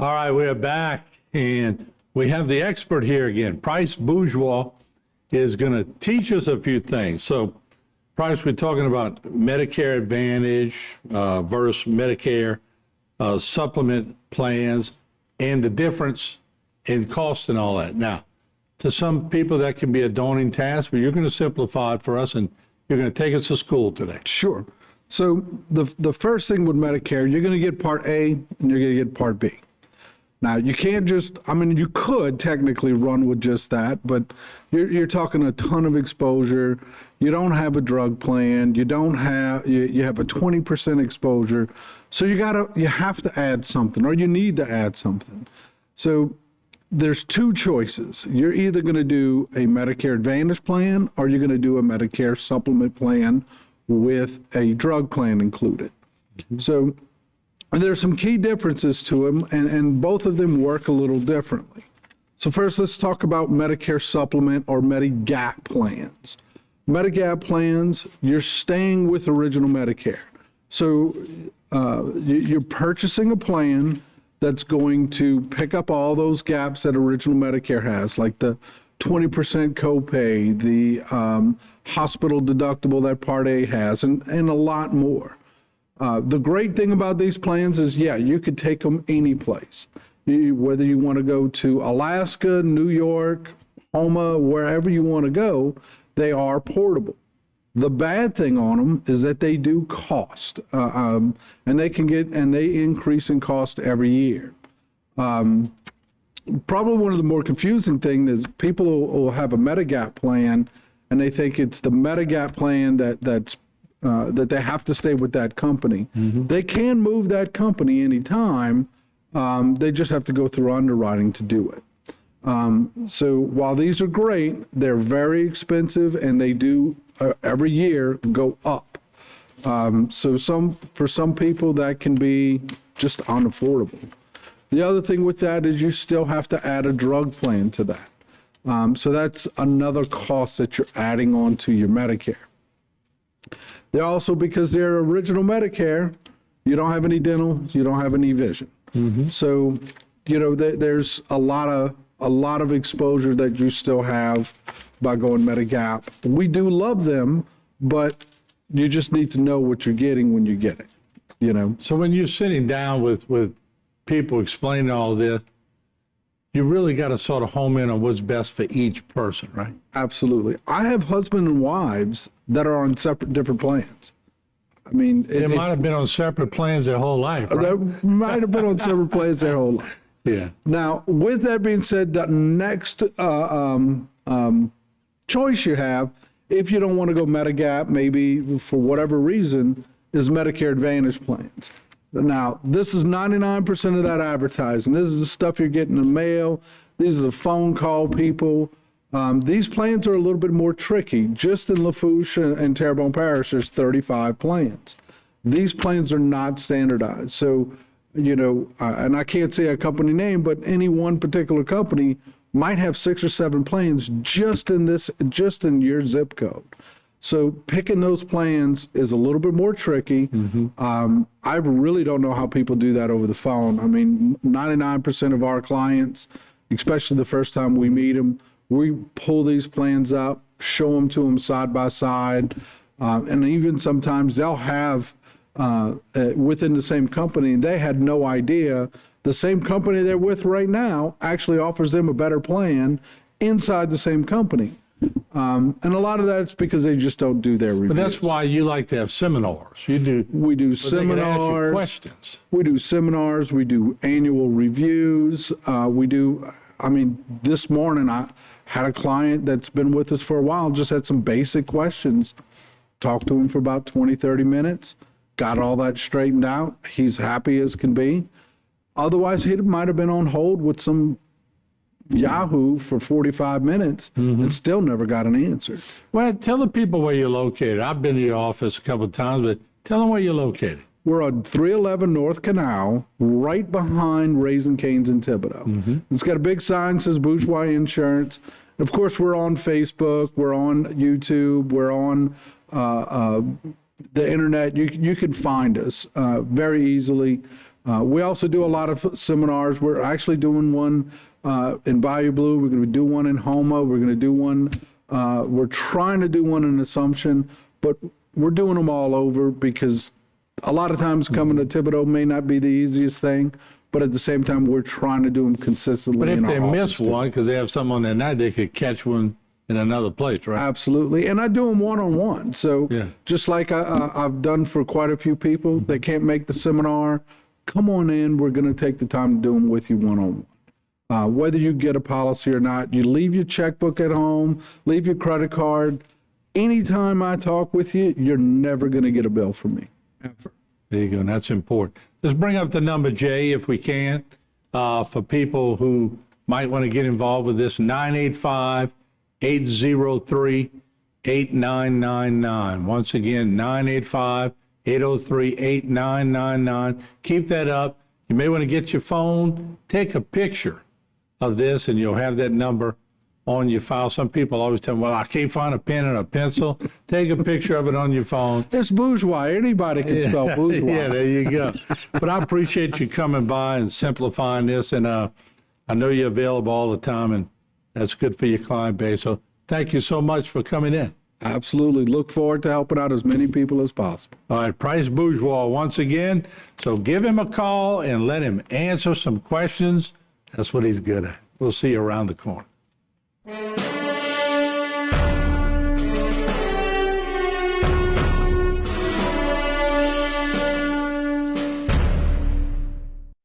All right, we're back, and we have the expert here again. Price Bourgeois is going to teach us a few things. So, Price, we're talking about Medicare Advantage versus Medicare supplement plans and the difference in cost and all that. Now, to some people, that can be a daunting task, but you're going to simplify it for us, and you're going to take us to school today. Sure. So the first thing with Medicare, you're going to get Part A and you're going to get Part B. Now, you can't just, you could technically run with just that, but you're talking a ton of exposure. You don't have a drug plan. You don't have, you have a 20% exposure. So you have to add something, or you need to add something. So there's two choices. You're either going to do a Medicare Advantage plan, or you're going to do a Medicare supplement plan with a drug plan included. Mm-hmm. So there's some key differences to them, and both of them work a little differently. So first, let's talk about Medicare supplement or Medigap plans. Medigap plans, you're staying with original Medicare. So you're purchasing a plan that's going to pick up all those gaps that original Medicare has, like the 20% copay, the hospital deductible that Part A has, and a lot more. The great thing about these plans is, you could take them any place. Whether you want to go to Alaska, New York, Houma, wherever you want to go, they are portable. The bad thing on them is that they do cost, and they increase in cost every year. Probably one of the more confusing things is people will have a Medigap plan, and they think it's the Medigap plan that they have to stay with that company. Mm-hmm. They can move that company anytime. They just have to go through underwriting to do it. So while these are great, they're very expensive, and they do every year go up. So for some people that can be just unaffordable. The other thing with that is you still have to add a drug plan to that. So that's another cost that you're adding on to your Medicare. They're also, because they're original Medicare, you don't have any dental, you don't have any vision. Mm-hmm. So, there's a lot of exposure that you still have by going Medigap. We do love them, but you just need to know what you're getting when you get it, So when you're sitting down with people explaining all this, you really got to sort of home in on what's best for each person, right? Absolutely. I have husband and wives that are on different plans. They might have been on separate plans their whole life, right? They might have been on separate plans their whole life. Yeah. Now, with that being said, the next choice you have, if you don't want to go Medigap, maybe for whatever reason, is Medicare Advantage plans. Now, this is 99% of that advertising. This is the stuff you're getting in the mail. These are the phone call people. These plans are a little bit more tricky. Just in Lafourche and Terrebonne Parish, there's 35 plans. These plans are not standardized. So, and I can't say a company name, but any one particular company might have 6 or 7 plans just in your zip code. So picking those plans is a little bit more tricky. Mm-hmm. I really don't know how people do that over the phone. 99% of our clients, especially the first time we meet them, we pull these plans up, show them to them side by side, and even sometimes they'll have, within the same company, they had no idea the same company they're with right now actually offers them a better plan inside the same company. And a lot of that's because they just don't do their reviews. But that's why you like to have seminars. We do seminars. They can ask you questions. We do seminars. We do annual reviews. This morning I had a client that's been with us for a while, just had some basic questions. Talked to him for about 20, 30 minutes, got all that straightened out. He's happy as can be. Otherwise, he might have been on hold with some Yahoo for 45 minutes and still never got an answer. Well, tell the people where you're located. I've been to your office a couple of times, but tell them where you're located. We're on 311 North Canal, right behind Raising Cane's in Thibodaux. Mm-hmm. It's got a big sign that says Bourgeois Insurance. Of course, we're on Facebook, we're on YouTube, we're on the internet. You can find us very easily. We also do a lot of seminars. We're actually doing one in Bayou Blue. We're going to do one in Houma. We're going to do one. We're trying to do one in Assumption, but we're doing them all over because a lot of times coming to Thibodeau may not be the easiest thing, but at the same time, we're trying to do them consistently. But if in our they miss office, too. one because they have someone that night, they could catch one in another place, right? Absolutely. And I do them one-on-one. So Yeah. just like I've done for quite a few people, they can't make the seminar, come on in. We're going to take the time to do them with you one-on-one. Whether you get a policy or not, you leave your checkbook at home, leave your credit card. Anytime I talk with you, you're never going to get a bill from me, ever. There you go, and that's important. Let's bring up the number, Jay, if we can, for people who might want to get involved with this, 985-803-8999. Once again, 985-803-8999. Keep that up. You may want to get your phone, take a picture of this, and you'll have that number on your file. Some people always tell me, well, I can't find a pen and a pencil. Take a picture of it on your phone. It's bourgeois. Anybody can spell bourgeois. Yeah, there you go. But I appreciate you coming by and simplifying this. And I know you're available all the time, and that's good for your client base. So thank you so much for coming in. Absolutely. Look forward to helping out as many people as possible. All right, Price Bourgeois once again. So give him a call and let him answer some questions. That's what he's good at. We'll see you around the corner.